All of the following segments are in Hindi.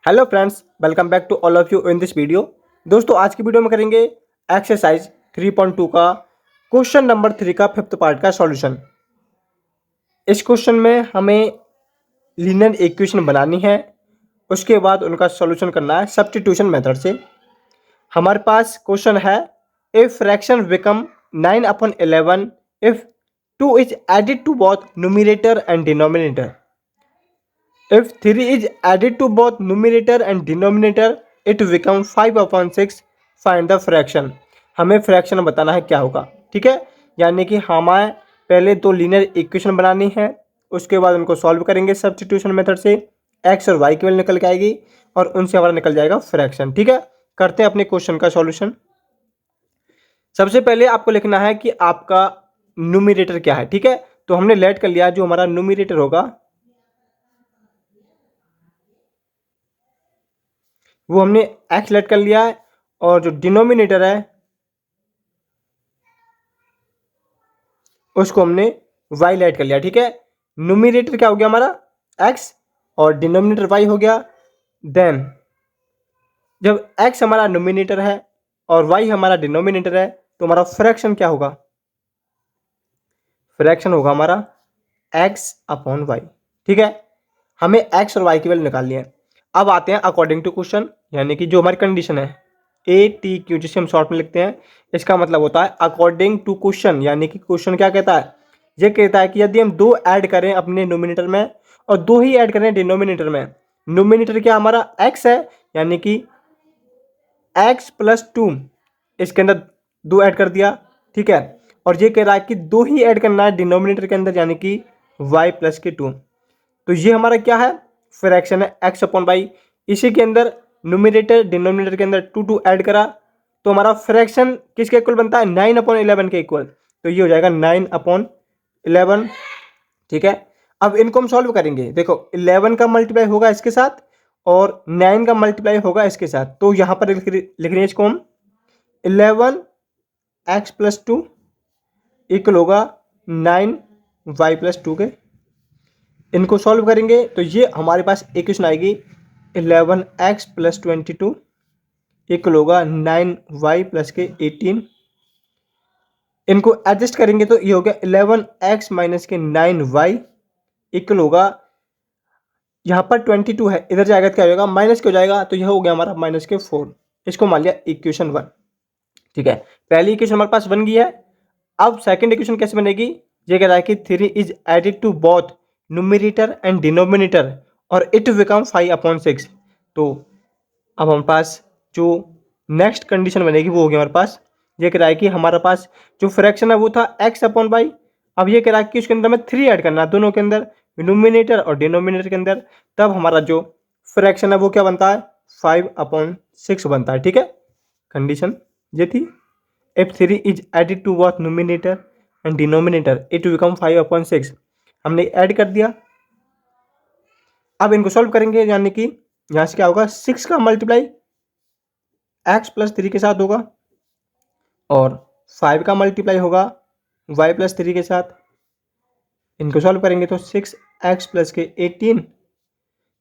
Hello friends, welcome back to all of you in this video. दोस्तों, आज की वीडियो में करेंगे एक्सरसाइज 3.2 का क्वेश्चन नंबर 3 का फिफ्थ पार्ट का सॉल्यूशन। इस क्वेश्चन में हमें लीनियर इक्वेशन बनानी है, उसके बाद उनका सॉल्यूशन करना है सब्स्टिट्यूशन मेथड से। हमारे पास क्वेश्चन है, if fraction become 9/11 if 2 is added to both numerator and denominator. If 3 is added to both numerator and denominator, it become 5/6. Find the fraction. हमें फ्रैक्शन बताना है क्या होगा। ठीक है, यानी कि हमें पहले दो लीनियर इक्वेशन बनानी है, उसके बाद उनको सॉल्व करेंगे सब्स्टिट्यूशन मेथड से। एक्स और वाई की वैल्यू निकल के आएगी और उनसे हमारा निकल जाएगा फ्रैक्शन। ठीक है, करते हैं अपने क्वेश्चन का सॉल्यूशन। सबसे पहले आपको लिखना है कि आपका न्यूमरेटर क्या है। ठीक है, तो हमने लेट कर लिया जो हमारा न्यूमरेटर होगा वो हमने एक्स लेट कर लिया है, और जो डिनोमिनेटर है उसको हमने वाई लेट कर लिया। ठीक है, न्यूमरेटर क्या हो गया हमारा एक्स और डिनोमिनेटर वाई हो गया। देन जब एक्स हमारा न्यूमरेटर है और वाई हमारा डिनोमिनेटर है तो हमारा फ्रैक्शन क्या होगा? फ्रैक्शन होगा हमारा एक्स अपॉन वाई। ठीक है, हमें एक्स और वाई की वैल्यू निकालनी है। अब आते हैं अकॉर्डिंग टू क्वेश्चन, यानी कि जो हमारी कंडीशन है ATQ, जिसे हम शॉर्ट में लिखते हैं, इसका मतलब होता है अकॉर्डिंग टू क्वेश्चन। यानी कि क्वेश्चन क्या कहता है? ये कहता है कि यदि हम दो ऐड करें अपने नोमिनेटर में और दो ही ऐड करें डिनोमिनेटर में, नोमिनेटर क्या हमारा एक्स है, यानी कि x+2, इसके अंदर दो ऐड कर दिया। ठीक है, और ये कह रहा है कि दो ही ऐड करना है डिनोमिनेटर के अंदर, यानी कि y+2। तो ये हमारा क्या है? फ्रैक्शन है एक्स अपॉन वाई। इसी के अंदर न्यूमरेटर डिनोमिनेटर के अंदर टू टू ऐड करा तो हमारा फ्रैक्शन किसके इक्वल बनता है? 9/11 के इक्वल। तो ये हो जाएगा 9/11। ठीक है, अब इनको हम सॉल्व करेंगे। देखो, 11 का मल्टीप्लाई होगा इसके साथ और 9 का मल्टीप्लाई होगा इसके साथ, तो यहां पर लिख रहे हैं इसको हम 11x+2 इक्वल होगा 9y+2 के। इनको सॉल्व करेंगे तो ये हमारे पास इक्वेशन आएगी 11x+22 इक्वल होगा 9y+18। इनको एडजस्ट करेंगे तो ये हो गया 11x माइनस के 9y इक्वल होगा, यहाँ पर 22 है, इधर जाएगा तो क्या होगा? माइनस के हो जाएगा, तो यह हो गया हमारा -4। इसको मान लिया इक्वेशन 1। ठीक है, पहली इक्वेशन हमारे पास बन गई है। अब सेकंड इक्वेशन कैसे बनेगी? ये कह रहा है कि 3 is added to both numerator and denominator और इट बिकम 5/6। तो अब हमारे पास जो नेक्स्ट कंडीशन बनेगी वो होगी हमारे पास, ये कह रहा है कि हमारे पास जो फ्रैक्शन है वो था x अपॉन वाई। अब ये कह रहा है कि उसके अंदर में 3 ऐड करना है, दोनों के अंदर, न्यूमिनेटर और डिनोमिनेटर के अंदर। तब हमारा जो फ्रैक्शन है वो क्या बनता है? 5/6 बनता है। ठीक है, कंडीशन ये थी, if 3 is added to both numerator and denominator it become 5/6। हमने ऐड कर दिया। अब इनको सॉल्व करेंगे, यानी कि यहां से क्या होगा? 6 का मल्टीप्लाई x+3 के साथ होगा और 5 का मल्टीप्लाई होगा y+3 के साथ। इनको सॉल्व करेंगे तो 6x+18,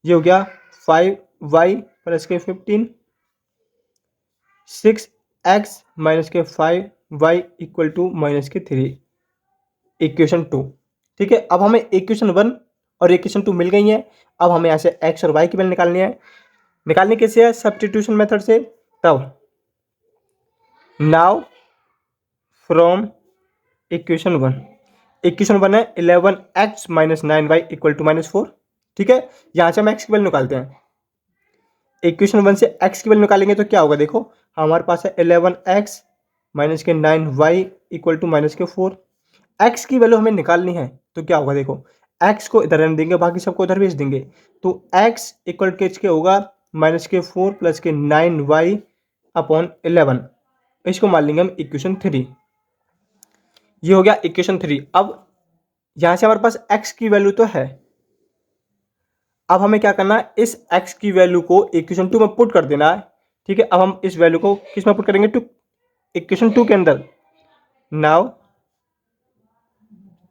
ये हो गया 5y+15, 6x माइनस के 5y इक्वल टू -3, इक्वेशन 2। ठीक है, अब हमें इक्वेशन 1 और इक्वेशन 2 मिल गई है। अब हमें यहाँ से x और y की वैल्यू निकालनी है। निकालनी कैसे है? सब्स्टिट्यूशन मेथड से। तब नाउ फ्रॉम इक्वेशन 1 है 11x minus 9y equal to -4। ठीक है, यहां से हम x की वैल्यू निकालते हैं। इक्वेशन 1 से x की वैल्यू निकालेंगे तो क्या होगा? देखो, हमारे पास है 11x माइनस के 9y इक्वल टू -4। x की वैल्यू हमें निकालनी है तो क्या होगा? देखो, x को इधर रहने देंगे, बाकी सबको उधर भेज देंगे, तो x इक्वल के होगा -4 प्लस के 9y अपॉन 11। इसको मान लेंगे हम इक्वेशन 3। ये हो गया इक्वेशन 3। अब यहां से हमारे पास x की वैल्यू तो है। अब हमें क्या करना है? इस x की वैल्यू को इक्वेशन 2 में पुट कर देना है। ठीक है, अब हम इस वैल्यू को किस में पुट करेंगे? टू इक्वेशन 2 के अंदर। नाउ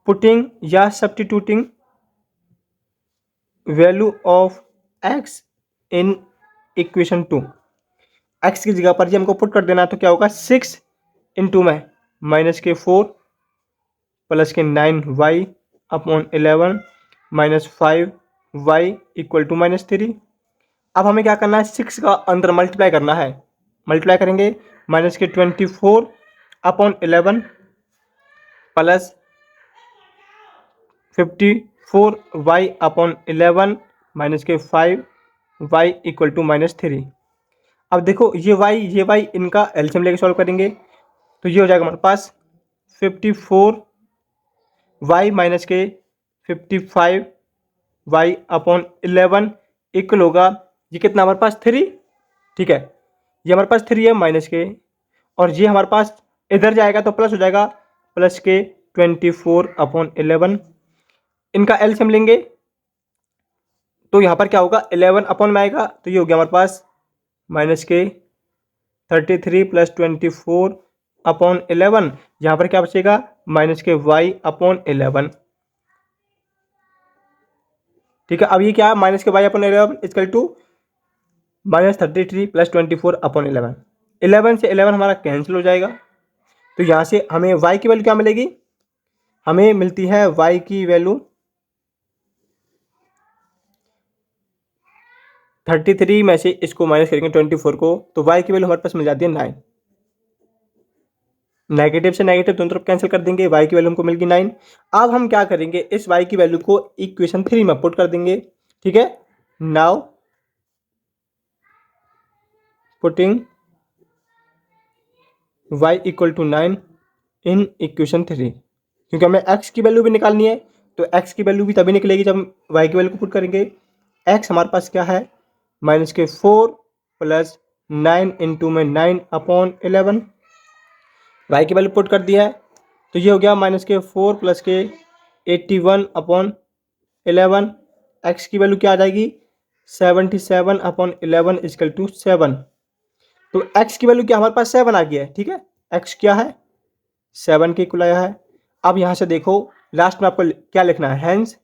पुटिंग या substituting value of x in equation 2। X की जगह पर जी हमको पुट कर देना है, तो क्या होगा 6 इंटू में माइनस के 4 प्लस के 9y upon 11 minus 5y equal to -3। अब हमें क्या करना है, 6 का अंदर मल्टीप्लाई करना है। मल्टीप्लाई करेंगे माइनस के 24 upon 11 plus 54y upon 11 minus के 5y इक्वल टू -3। अब देखो ये y इनका एलसीएम लेके सॉल्व करेंगे, तो ये हो जाएगा हमारे पास 54y माइनस के 55y अपॉन 11 इक्वल होगा, ये कितना हमारे पास 3, ठीक है, ये हमारे पास 3 है माइनस के, और ये हमारे पास इधर जाएगा तो प्लस हो जाएगा प्लस के 24 अपॉन 11। इनका एलसीएम लेंगे तो यहाँ पर क्या होगा 11 अपॉन में आएगा, तो ये हो गया हमारे पास माइनस के 33 प्लस 24 अपॉन 11। यहाँ पर क्या बचेगा माइनस के y अपॉन 11, ठीक है। अब ये क्या है माइनस के y upon 11 equal to minus 33 plus 24 upon 11। 11 से 11 हमारा कैंसिल हो जाएगा, तो यहाँ से हमें y की वैल्यू क्या मिलेगी, हमें मिलती है y की वैल्यू 33 में से इसको माइनस करेंगे 24 को, तो y की वैल्यू हमारे पास मिल जाती है 9। नेगेटिव से नेगेटिव दोनों तरफ कैंसिल कर देंगे, y की वैल्यू हमको मिल गई 9। अब हम क्या करेंगे, इस y की वैल्यू को इक्वेशन 3 में पुट कर देंगे, ठीक है। Now putting y equal to 9 in equation 3, क्योंकि हमें x की वैल्यू भी निकालनी है, तो x की वैल्यू भी तभी निकलेगी जब हम y की वैल्यू को पुट करेंगे। x हमारे पास क्या है माइनस के 4 प्लस 9 इंटू में 9 अपॉन 11, y की वैल्यू पुट कर दिया है, तो ये हो गया माइनस के 4 प्लस के 81 अपॉन 11। x की वैल्यू क्या आ जाएगी 77 अपॉन 11 इजकल टू 7। तो x की वैल्यू क्या हमारे पास 7 आ गया है, ठीक है। x क्या है 7 के इक्वल आया है। अब यहां से देखो लास्ट में आपको क्या लिखना है, हेंस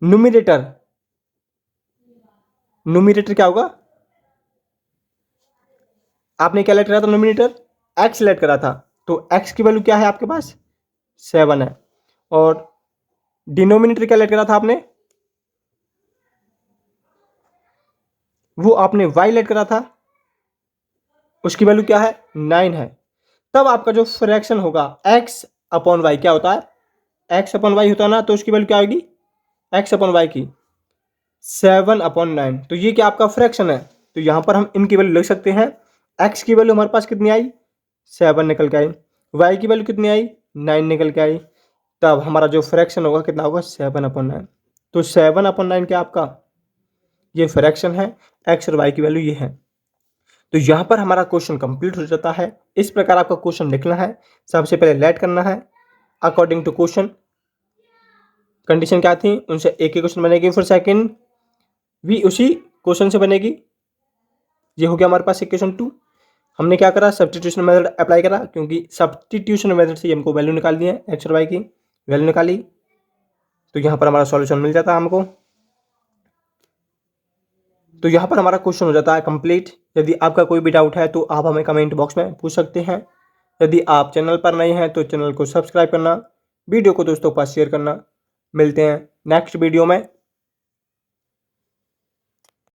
न्यूमरेटर, न्यूमरेटर क्या होगा, आपने क्या लेट करा था न्यूमरेटर x लेट करा था, तो x की वैल्यू क्या है आपके पास 7 है, और डिनोमिनेटर क्या लेट करा था आपने, वो आपने y लेट करा था, उसकी वैल्यू क्या है 9 है। तब आपका जो फ्रैक्शन होगा x अपॉन y क्या होता है, x अपॉन y होता है ना, तो उसकी वैल्यू क्या आएगी x अपॉन y की 7 अपॉन 9। तो ये क्या आपका फ्रैक्शन है, तो यहां पर हम इनकी वैल्यू लिख सकते हैं। x की वैल्यू हमारे पास कितनी आई 7 निकल के आई, y की वैल्यू कितनी आई 9 निकल के आई, तब हमारा जो फ्रैक्शन होगा कितना होगा 7 अपॉन 9। तो 7 अपॉन 9 क्या आपका ये फ्रैक्शन है, x और y की वैल्यू ये है। तो यहाँ पर हमारा क्वेश्चन कंप्लीट हो जाता है। इस प्रकार आपका क्वेश्चन लिखना है, सबसे पहले लेट करना है अकॉर्डिंग टू क्वेश्चन, कंडीशन क्या थी उनसे एक ही क्वेश्चन बनेगी, फिर सेकंड भी उसी क्वेश्चन से बनेगी। ये हो गया हमारे पास इक्वेशन 2। हमने क्या करा सब्स्टिट्यूशन मेथड अप्लाई करा, क्योंकि सब्स्टिट्यूशन मेथड से हमको वैल्यू निकालनी है, एक्स और वाई की वैल्यू निकाली, तो यहाँ पर हमारा सॉल्यूशन मिल जाता है हमको। तो यहाँ पर हमारा क्वेश्चन हो जाता है कंप्लीट। यदि आपका कोई भी डाउट है तो आप हमें कमेंट बॉक्स में पूछ सकते हैं। यदि आप चैनल पर नए हैं तो चैनल को सब्सक्राइब करना, वीडियो को दोस्तों के पास शेयर करना। मिलते हैं नेक्स्ट वीडियो में।